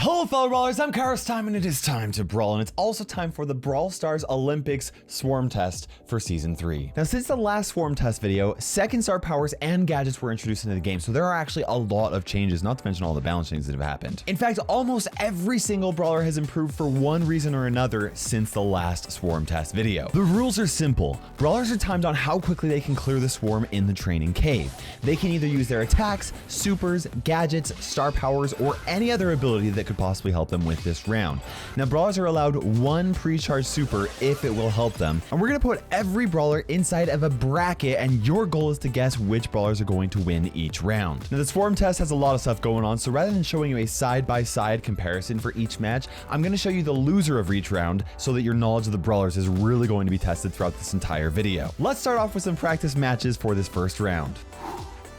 Hello fellow brawlers, I'm KairosTime and it is time to brawl, and it's also time for the Brawl Stars Olympics swarm test for season 3. Now since the last swarm test video, second star powers and gadgets were introduced into the game, so there are actually a lot of changes, not to mention all the balance changes that have happened. In fact, almost every single brawler has improved for one reason or another since the last swarm test video. The rules are simple. Brawlers are timed on how quickly they can clear the swarm in the training cave. They can either use their attacks, supers, gadgets, star powers, or any other ability that could possibly help them with this round. Now brawlers are allowed one pre-charged super if it will help them, and we're gonna put every brawler inside of a bracket, and your goal is to guess which brawlers are going to win each round. Now the swarm test has a lot of stuff going on, so rather than showing you a side-by-side comparison for each match, I'm gonna show you the loser of each round so that your knowledge of the brawlers is really going to be tested throughout this entire video. Let's start off with some practice matches for this first round.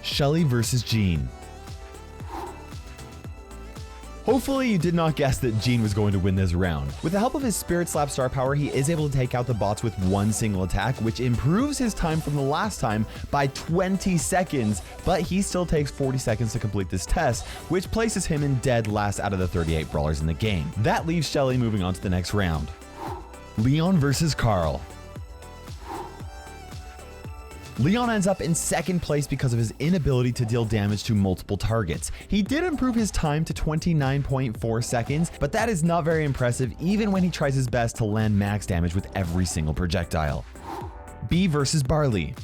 Shelley versus Jean. Hopefully you did not guess that Jean was going to win this round. With the help of his Spirit Slap star power, he is able to take out the bots with one single attack, which improves his time from the last time by 20 seconds, but he still takes 40 seconds to complete this test, which places him in dead last out of the 38 brawlers in the game. That leaves Shelley moving on to the next round. Leon versus Carl. Leon ends up in second place because of his inability to deal damage to multiple targets. He did improve his time to 29.4 seconds, but that is not very impressive even when he tries his best to land max damage with every single projectile. B versus Barley.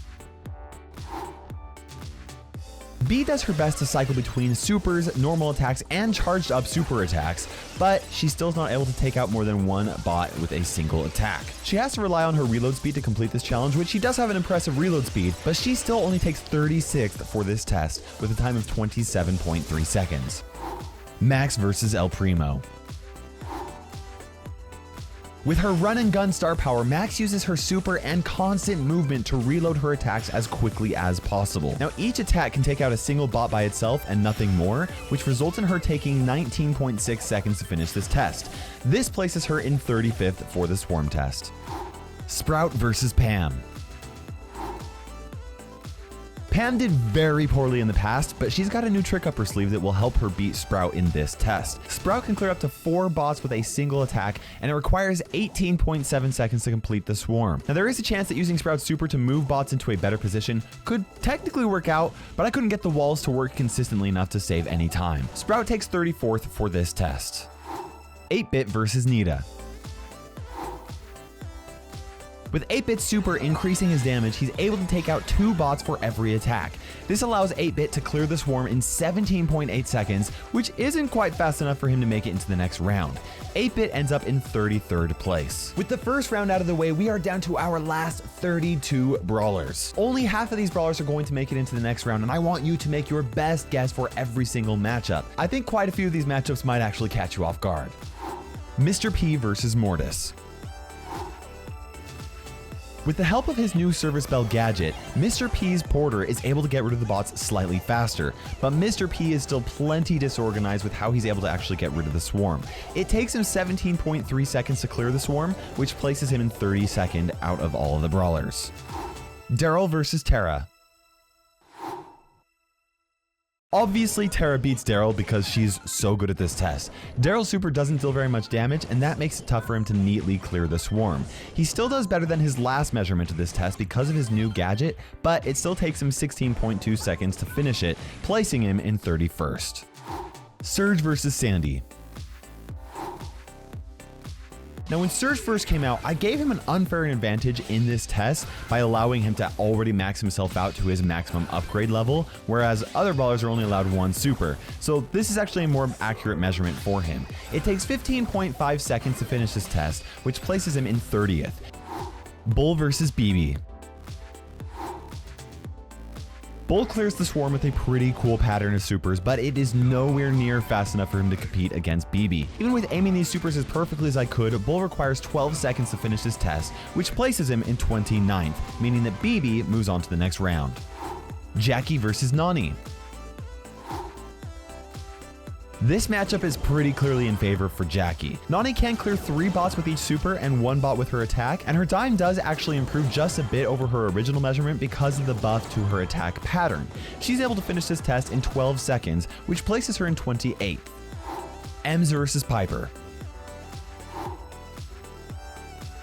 B does her best to cycle between supers, normal attacks, and charged up super attacks, but she still is not able to take out more than one bot with a single attack. She has to rely on her reload speed to complete this challenge, which she does have an impressive reload speed, but she still only takes 36th for this test with a time of 27.3 seconds. Max versus El Primo. With her run and gun star power, Max uses her super and constant movement to reload her attacks as quickly as possible. Now each attack can take out a single bot by itself and nothing more, which results in her taking 19.6 seconds to finish this test. This places her in 35th for the swarm test. Sprout versus Pam. Pam did very poorly in the past, but she's got a new trick up her sleeve that will help her beat Sprout in this test. Sprout can clear up to 4 bots with a single attack, and it requires 18.7 seconds to complete the swarm. Now there is a chance that using Sprout's super to move bots into a better position could technically work out, but I couldn't get the walls to work consistently enough to save any time. Sprout takes 34th for this test. 8-Bit versus Nita. With 8-Bit's super increasing his damage, he's able to take out 2 bots for every attack. This allows 8-Bit to clear the swarm in 17.8 seconds, which isn't quite fast enough for him to make it into the next round. 8-Bit ends up in 33rd place. With the first round out of the way, we are down to our last 32 brawlers. Only half of these brawlers are going to make it into the next round, and I want you to make your best guess for every single matchup. I think quite a few of these matchups might actually catch you off guard. Mr. P versus Mortis. With the help of his new service bell gadget, Mr. P's porter is able to get rid of the bots slightly faster, but Mr. P is still plenty disorganized with how he's able to actually get rid of the swarm. It takes him 17.3 seconds to clear the swarm, which places him in 32nd out of all of the brawlers. Daryl versus Tara. Obviously, Tara beats Daryl because she's so good at this test. Daryl's super doesn't deal very much damage, and that makes it tough for him to neatly clear the swarm. He still does better than his last measurement of this test because of his new gadget, but it still takes him 16.2 seconds to finish it, placing him in 31st. Serge versus Sandy. Now when Serge first came out, I gave him an unfair advantage in this test by allowing him to already max himself out to his maximum upgrade level, whereas other brawlers are only allowed one super. So this is actually a more accurate measurement for him. It takes 15.5 seconds to finish this test, which places him in 30th. Bull versus BB. Bull clears the swarm with a pretty cool pattern of supers, but it is nowhere near fast enough for him to compete against BB. Even with aiming these supers as perfectly as I could, Bull requires 12 seconds to finish this test, which places him in 29th, meaning that BB moves on to the next round. Jackie versus Nani. This matchup is pretty clearly in favor for Jackie. Nani can clear 3 bots with each super and 1 bot with her attack, and her time does actually improve just a bit over her original measurement because of the buff to her attack pattern. She's able to finish this test in 12 seconds, which places her in 28th. Ems versus Piper.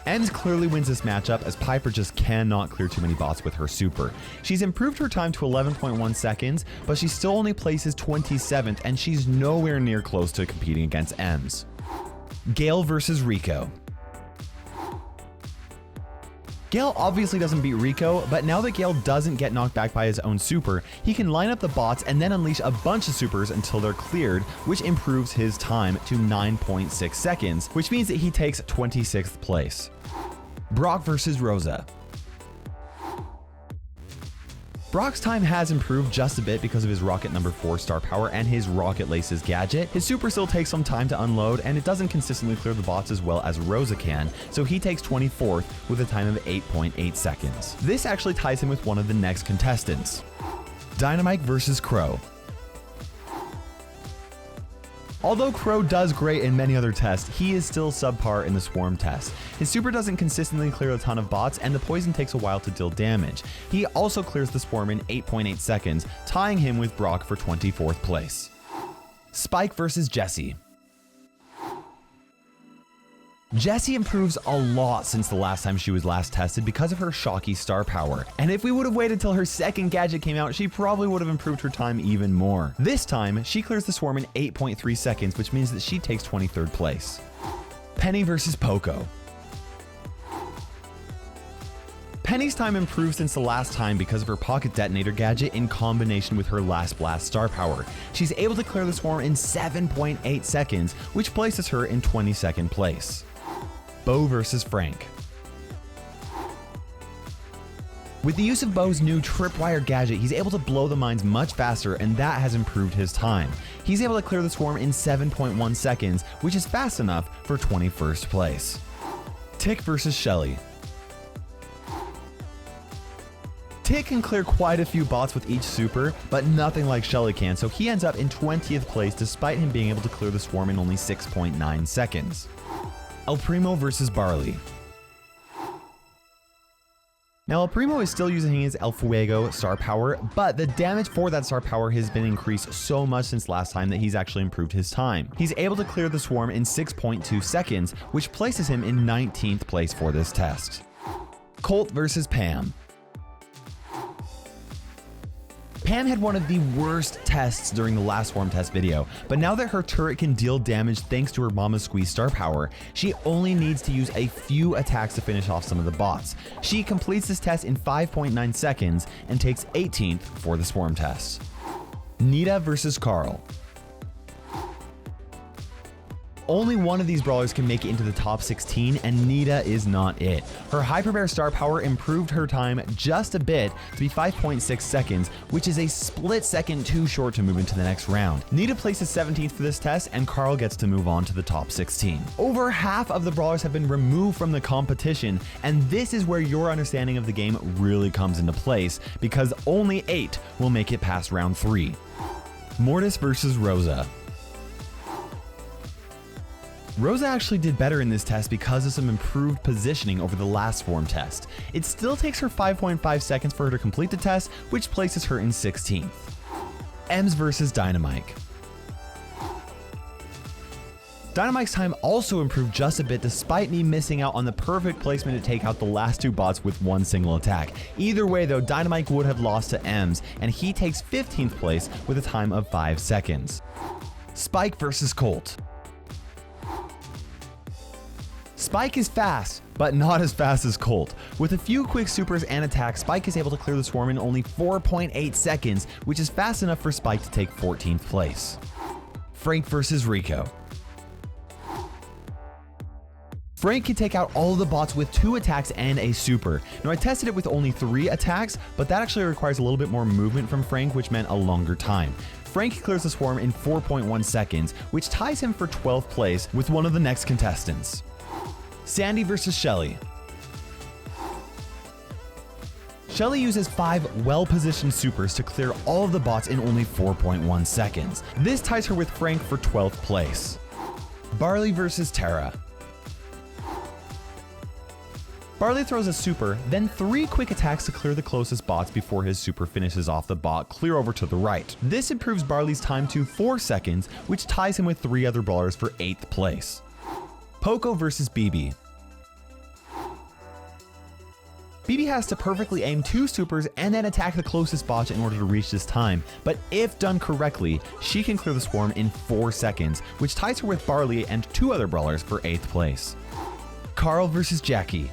Ems clearly wins this matchup as Piper just cannot clear too many bots with her super. She's improved her time to 11.1 seconds, but she still only places 27th and she's nowhere near close to competing against Ems. Gail versus Rico. Gail obviously doesn't beat Rico, but now that Gail doesn't get knocked back by his own super, he can line up the bots and then unleash a bunch of supers until they're cleared, which improves his time to 9.6 seconds, which means that he takes 26th place. Brock versus Rosa. Brock's time has improved just a bit because of his rocket number 4 star power and his rocket laces gadget. His super still takes some time to unload and it doesn't consistently clear the bots as well as Rosa can, so he takes 24th with a time of 8.8 seconds. This actually ties him with one of the next contestants. Dynamite versus Crow. Although Crow does great in many other tests, he is still subpar in the swarm test. His super doesn't consistently clear a ton of bots and the poison takes a while to deal damage. He also clears the swarm in 8.8 seconds, tying him with Brock for 24th place. Spike versus Jessie. Jessie improves a lot since the last time she was last tested because of her shocky star power. And if we would have waited till her second gadget came out, she probably would have improved her time even more. This time, she clears the swarm in 8.3 seconds, which means that she takes 23rd place. Penny versus Poco. Penny's time improved since the last time because of her pocket detonator gadget in combination with her last blast star power. She's able to clear the swarm in 7.8 seconds, which places her in 22nd place. Bo versus Frank. With the use of Bo's new tripwire gadget, he's able to blow the mines much faster and that has improved his time. He's able to clear the swarm in 7.1 seconds, which is fast enough for 21st place. Tick versus Shelley. Tick can clear quite a few bots with each super, but nothing like Shelley can, so he ends up in 20th place despite him being able to clear the swarm in only 6.9 seconds. El Primo versus Barley. Now El Primo is still using his El Fuego star power, but the damage for that star power has been increased so much since last time that he's actually improved his time. He's able to clear the swarm in 6.2 seconds, which places him in 19th place for this test. Colt versus Pam. Pam had one of the worst tests during the last swarm test video, but now that her turret can deal damage thanks to her Mama Squeeze star power, she only needs to use a few attacks to finish off some of the bots. She completes this test in 5.9 seconds and takes 18th for the swarm test. Nita versus Carl. Only one of these brawlers can make it into the top 16 and Nita is not it. Her Hyper Bear star power improved her time just a bit to be 5.6 seconds, which is a split second too short to move into the next round. Nita places 17th for this test and Carl gets to move on to the top 16. Over half of the brawlers have been removed from the competition, and this is where your understanding of the game really comes into place because only 8 will make it past round 3. Mortis versus Rosa. Rosa actually did better in this test because of some improved positioning over the last swarm test. It still takes her 5.5 seconds for her to complete the test, which places her in 16th. Ems versus Dynamite. Dynamite's time also improved just a bit despite me missing out on the perfect placement to take out the last 2 bots with one single attack. Either way though, Dynamite would have lost to Ems, and he takes 15th place with a time of 5 seconds. Spike versus Colt. Spike is fast, but not as fast as Colt. With a few quick supers and attacks, Spike is able to clear the swarm in only 4.8 seconds, which is fast enough for Spike to take 14th place. Frank versus Rico. Frank can take out all of the bots with 2 attacks and a super. Now I tested it with only 3 attacks, but that actually requires a little bit more movement from Frank, which meant a longer time. Frank clears the swarm in 4.1 seconds, which ties him for 12th place with one of the next contestants. Sandy versus Shelley. Shelley uses 5 well-positioned supers to clear all of the bots in only 4.1 seconds. This ties her with Frank for 12th place. Barley versus Tara. Barley throws a super, then 3 quick attacks to clear the closest bots before his super finishes off the bot clear over to the right. This improves Barley's time to 4 seconds, which ties him with 3 other brawlers for 8th place. Poco versus BB. BB has to perfectly aim 2 supers and then attack the closest bot in order to reach this time, but if done correctly, she can clear the swarm in 4 seconds, which ties her with Barley and 2 other brawlers for 8th place. Carl versus Jackie.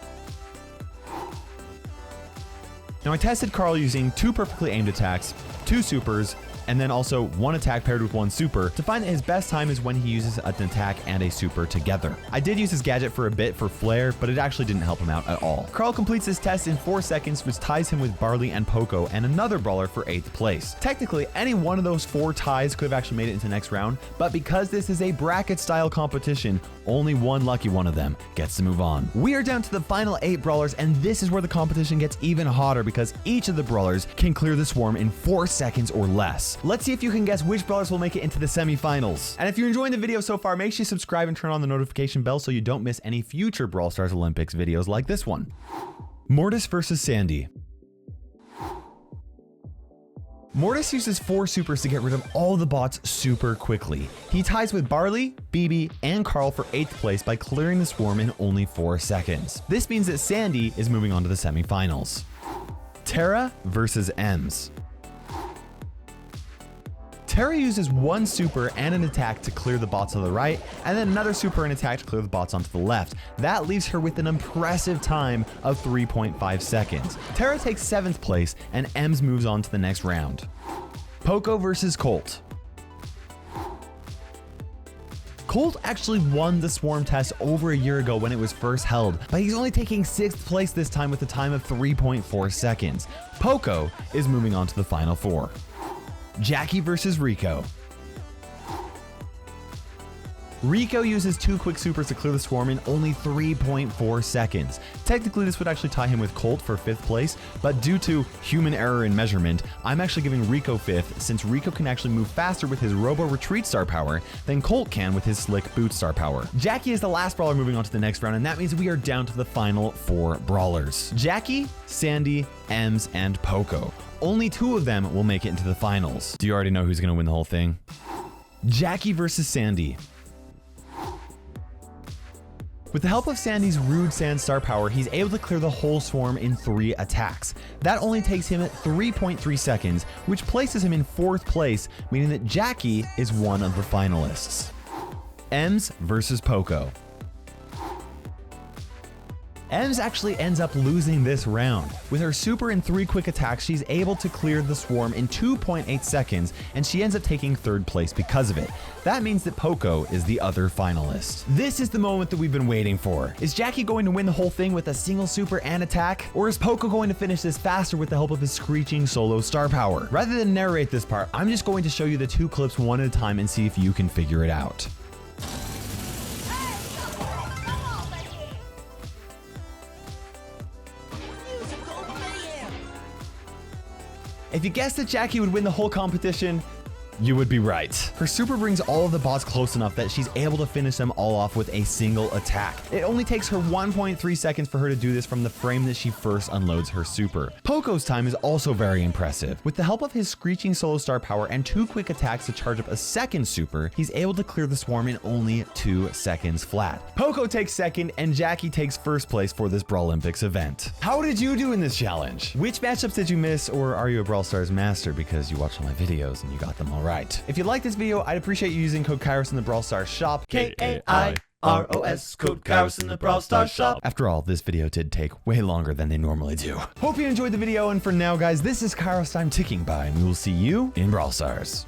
Now I tested Carl using 2 perfectly aimed attacks, 2 supers, and then also 1 attack paired with 1 super to find that his best time is when he uses an attack and a super together. I did use his gadget for a bit for flair, but it actually didn't help him out at all. Carl completes this test in 4 seconds, which ties him with Barley and Poco and another brawler for 8th place. Technically, any one of those 4 ties could have actually made it into the next round, but because this is a bracket style competition, only one lucky one of them gets to move on. We are down to the final 8 brawlers, and this is where the competition gets even hotter because each of the brawlers can clear the swarm in 4 seconds or less. Let's see if you can guess which brawlers will make it into the semi-finals. And if you're enjoying the video so far, make sure you subscribe and turn on the notification bell so you don't miss any future Brawl Stars Olympics videos like this one. Mortis versus Sandy. Mortis uses 4 supers to get rid of all the bots super quickly. He ties with Barley, BB, and Carl for 8th place by clearing the swarm in only 4 seconds. This means that Sandy is moving on to the semifinals. Tara versus Ems. Tara uses 1 super and an attack to clear the bots on the right, and then another super and attack to clear the bots onto the left. That leaves her with an impressive time of 3.5 seconds. Tara takes 7th place, and Ems moves on to the next round. Poco versus Colt. Colt actually won the swarm test over a year ago when it was first held, but he's only taking 6th place this time with a time of 3.4 seconds. Poco is moving on to the final 4. Jackie versus Rico. Rico uses 2 quick supers to clear the swarm in only 3.4 seconds. Technically, this would actually tie him with Colt for 5th place, but due to human error in measurement, I'm actually giving Rico 5th since Rico can actually move faster with his Robo Retreat star power than Colt can with his Slick Boot star power. Jackie is the last brawler moving on to the next round, and that means we are down to the final 4 brawlers. Jackie, Sandy, Ems, and Poco. Only 2 of them will make it into the finals. Do you already know who's going to win the whole thing? Jackie versus Sandy. With the help of Sandy's Rude Sand star power, he's able to clear the whole swarm in 3 attacks. That only takes him 3.3 seconds, which places him in 4th place, meaning that Jackie is one of the finalists. Ems versus Poco. Ems actually ends up losing this round. With her super and 3 quick attacks, she's able to clear the swarm in 2.8 seconds, and she ends up taking 3rd place because of it. That means that Poco is the other finalist. This is the moment that we've been waiting for. Is Jackie going to win the whole thing with a single super and attack? Or is Poco going to finish this faster with the help of his screeching solo star power? Rather than narrate this part, I'm just going to show you the 2 clips one at a time and see if you can figure it out. If you guessed that Jackie would win the whole competition, you would be right. Her super brings all of the bots close enough that she's able to finish them all off with a single attack. It only takes her 1.3 seconds for her to do this from the frame that she first unloads her super. Poco's time is also very impressive. With the help of his screeching solo star power and 2 quick attacks to charge up a 2nd super, he's able to clear the swarm in only 2 seconds flat. Poco takes 2nd and Jackie takes 1st place for this Brawl Olympics event. How did you do in this challenge? Which matchups did you miss, or are you a Brawl Stars master because you watched all my videos and you got them all right? If you like this video, I'd appreciate you using code Kairos in the Brawl Stars shop. K-A-I-R-O-S, code Kairos in the Brawl Stars shop. After all, this video did take way longer than they normally do. Hope you enjoyed the video, and for now, guys, this is KairosTime ticking by, and we will see you in Brawl Stars.